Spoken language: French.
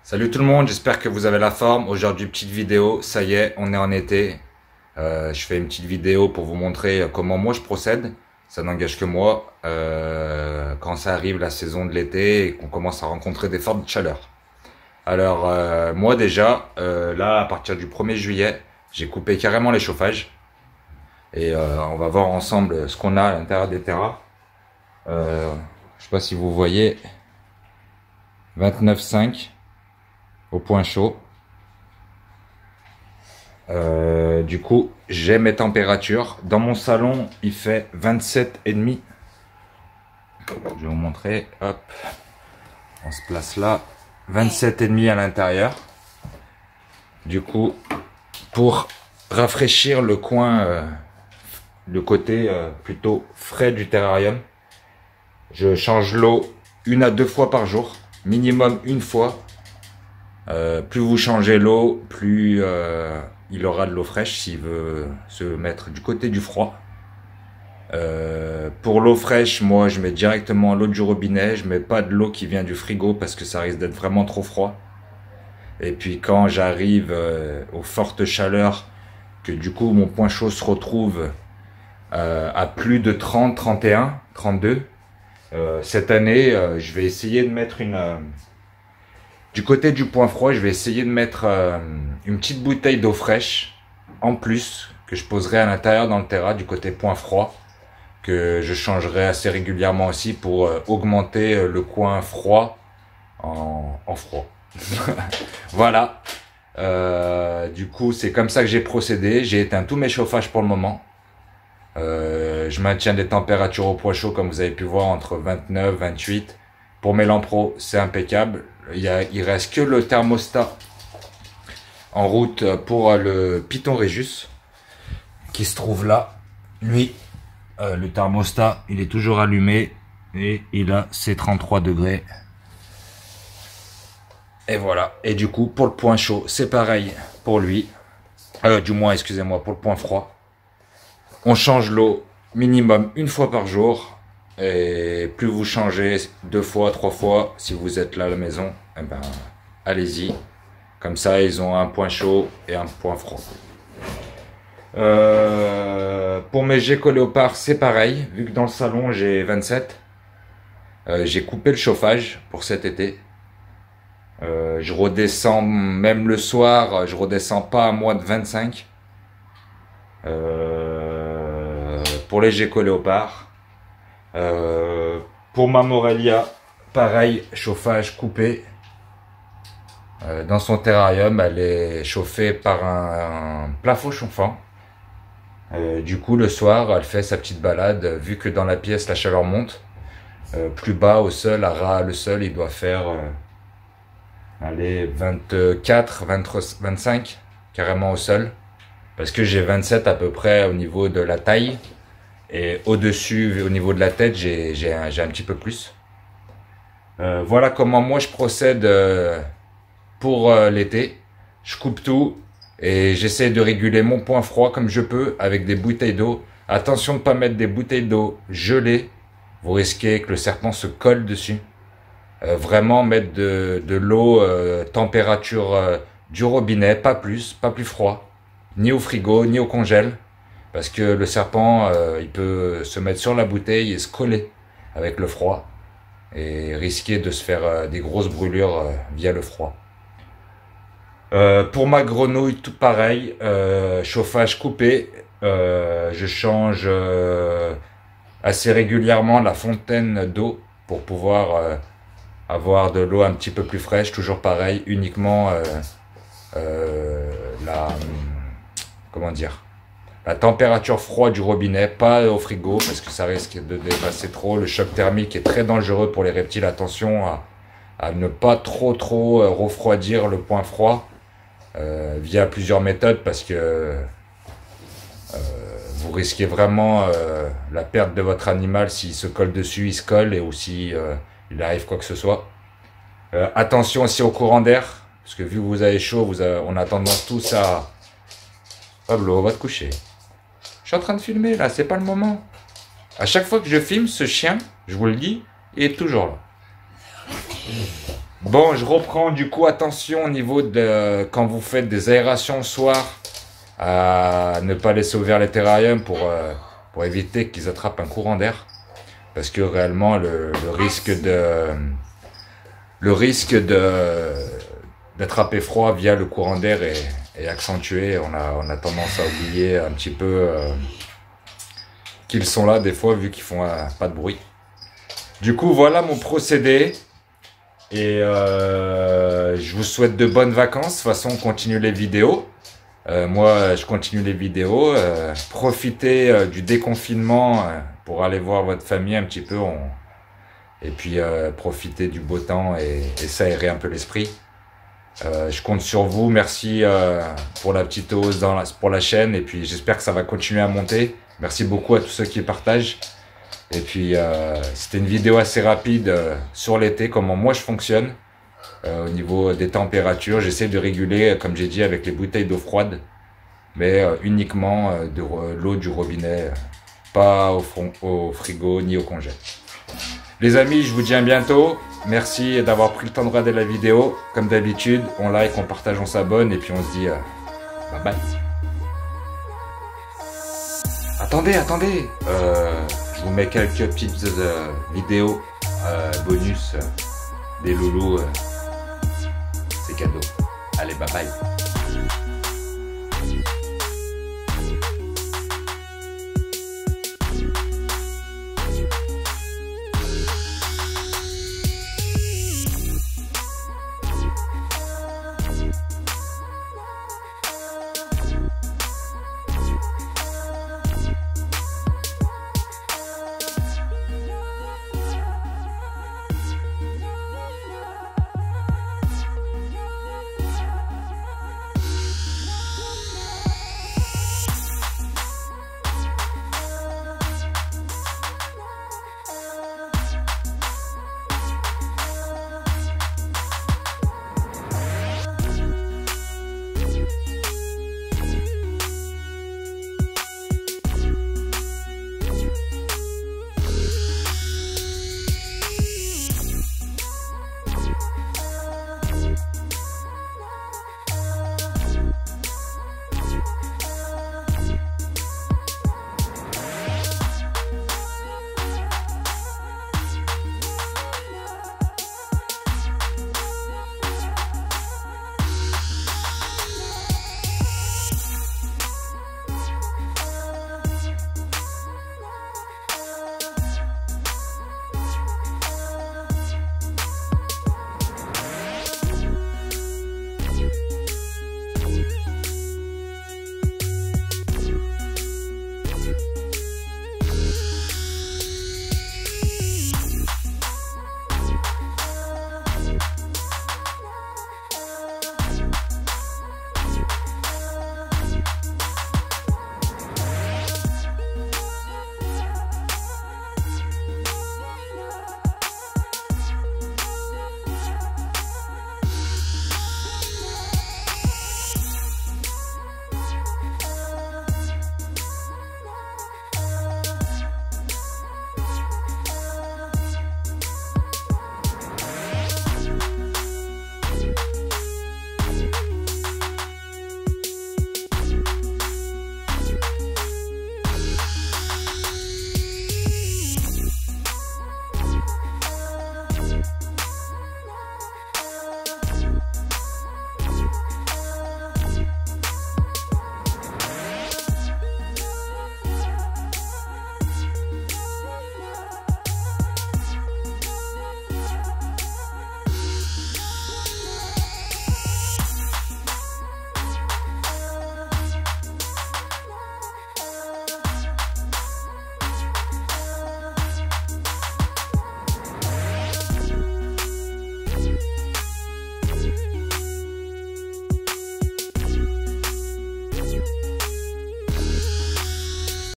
Salut tout le monde, j'espère que vous avez la forme. Aujourd'hui, petite vidéo, ça y est, on est en été. Je fais une petite vidéo pour vous montrer comment moi je procède. Ça n'engage que moi. Quand ça arrive la saison de l'été et qu'on commence à rencontrer des fortes chaleurs. Alors, moi déjà, là, à partir du 1er juillet, j'ai coupé carrément les chauffages. Et on va voir ensemble ce qu'on a à l'intérieur des terras. Je sais pas si vous voyez, 29,5 au point chaud. Du coup, j'ai mes températures. Dans mon salon, il fait 27,5. Je vais vous montrer. Hop, on se place là. 27,5 à l'intérieur. Du coup, pour rafraîchir le coin, le côté plutôt frais du terrarium, je change l'eau 1 à 2 fois par jour, minimum une fois. Plus vous changez l'eau, plus il aura de l'eau fraîche s'il veut se mettre du côté du froid. Pour l'eau fraîche, moi je mets directement l'eau du robinet, je mets pas de l'eau qui vient du frigo parce que ça risque d'être vraiment trop froid. Et puis quand j'arrive aux fortes chaleurs, que du coup mon point chaud se retrouve à plus de 30, 31, 32, cette année je vais essayer de mettre du côté du point froid, je vais essayer de mettre une petite bouteille d'eau fraîche en plus que je poserai à l'intérieur dans le terrain du côté point froid, que je changerai assez régulièrement aussi pour augmenter le coin froid en froid. Voilà. Du coup, c'est comme ça que j'ai procédé. J'ai éteint tous mes chauffages pour le moment. Je maintiens des températures au point chaud comme vous avez pu voir entre 29, 28. Pour mes lampes pro, c'est impeccable. Il reste que le thermostat en route pour le Python Regius qui se trouve là. Lui, le thermostat, il est toujours allumé et il a ses 33 degrés. Et voilà. Et du coup, pour le point chaud, c'est pareil pour lui. Du moins, excusez-moi, pour le point froid. On change l'eau minimum une fois par jour. Et plus vous changez 2 fois, 3 fois, si vous êtes là à la maison, eh ben, allez-y. Comme ça, ils ont un point chaud et un point froid. Pour mes Gecko Léopard, c'est pareil. Vu que dans le salon, j'ai 27. J'ai coupé le chauffage pour cet été. Je redescends, même le soir, je redescends pas à moins de 25. Pour les Gecko Léopard. Pour ma Morelia, pareil, chauffage coupé. Dans son terrarium, elle est chauffée par un plafond chauffant. Du coup, le soir, elle fait sa petite balade. Vu que dans la pièce, la chaleur monte, plus bas au sol, à ras le sol, il doit faire allez, 24, 25 carrément au sol. Parce que j'ai 27 à peu près au niveau de la taille. Et au-dessus, au niveau de la tête, j'ai un petit peu plus. Voilà comment moi je procède pour l'été. Je coupe tout et j'essaie de réguler mon point froid comme je peux avec des bouteilles d'eau. Attention de ne pas mettre des bouteilles d'eau gelées. Vous risquez que le serpent se colle dessus. Vraiment mettre de l'eau température du robinet, pas plus froid. Ni au frigo, ni au congèle. Parce que le serpent, il peut se mettre sur la bouteille et se coller avec le froid. Et risquer de se faire des grosses brûlures via le froid. Pour ma grenouille, tout pareil. Chauffage coupé. Je change assez régulièrement la fontaine d'eau pour pouvoir avoir de l'eau un petit peu plus fraîche. Toujours pareil, uniquement comment dire, la température froide du robinet, pas au frigo parce que ça risque de dépasser trop. Le choc thermique est très dangereux pour les reptiles. Attention à ne pas trop refroidir le point froid via plusieurs méthodes parce que vous risquez vraiment la perte de votre animal s'il se colle dessus, il se colle et aussi il arrive quoi que ce soit. Attention aussi au courant d'air parce que vu que vous avez chaud, on a tendance tous à... Pablo, va te coucher. Je suis en train de filmer là, c'est pas le moment. À chaque fois que je filme, ce chien, je vous le dis, il est toujours là. Bon, je reprends du coup, attention au niveau de quand vous faites des aérations le soir, à ne pas laisser ouvert les terrariums pour éviter qu'ils attrapent un courant d'air. Parce que réellement, le risque d'attraper froid via le courant d'air est accentué. On a tendance à oublier un petit peu qu'ils sont là des fois, vu qu'ils font pas de bruit. Du coup, voilà mon procédé. Et je vous souhaite de bonnes vacances. De toute façon, on continue les vidéos. Moi, je continue les vidéos. Profitez du déconfinement pour aller voir votre famille un petit peu. Et puis, profitez du beau temps et s'aérer un peu l'esprit. Je compte sur vous. Merci pour la petite hausse pour la chaîne. Et puis, j'espère que ça va continuer à monter. Merci beaucoup à tous ceux qui partagent. Et puis, c'était une vidéo assez rapide sur l'été, comment moi je fonctionne au niveau des températures. J'essaie de réguler, comme j'ai dit, avec les bouteilles d'eau froide, mais uniquement de l'eau du robinet, pas au frigo ni au congèle. Les amis, je vous dis à bientôt. Merci d'avoir pris le temps de regarder la vidéo. Comme d'habitude, on like, on partage, on s'abonne et puis on se dit bye bye. Attendez, je vous mets quelques petites vidéos bonus des loulous. C'est cadeau. Allez, bye bye.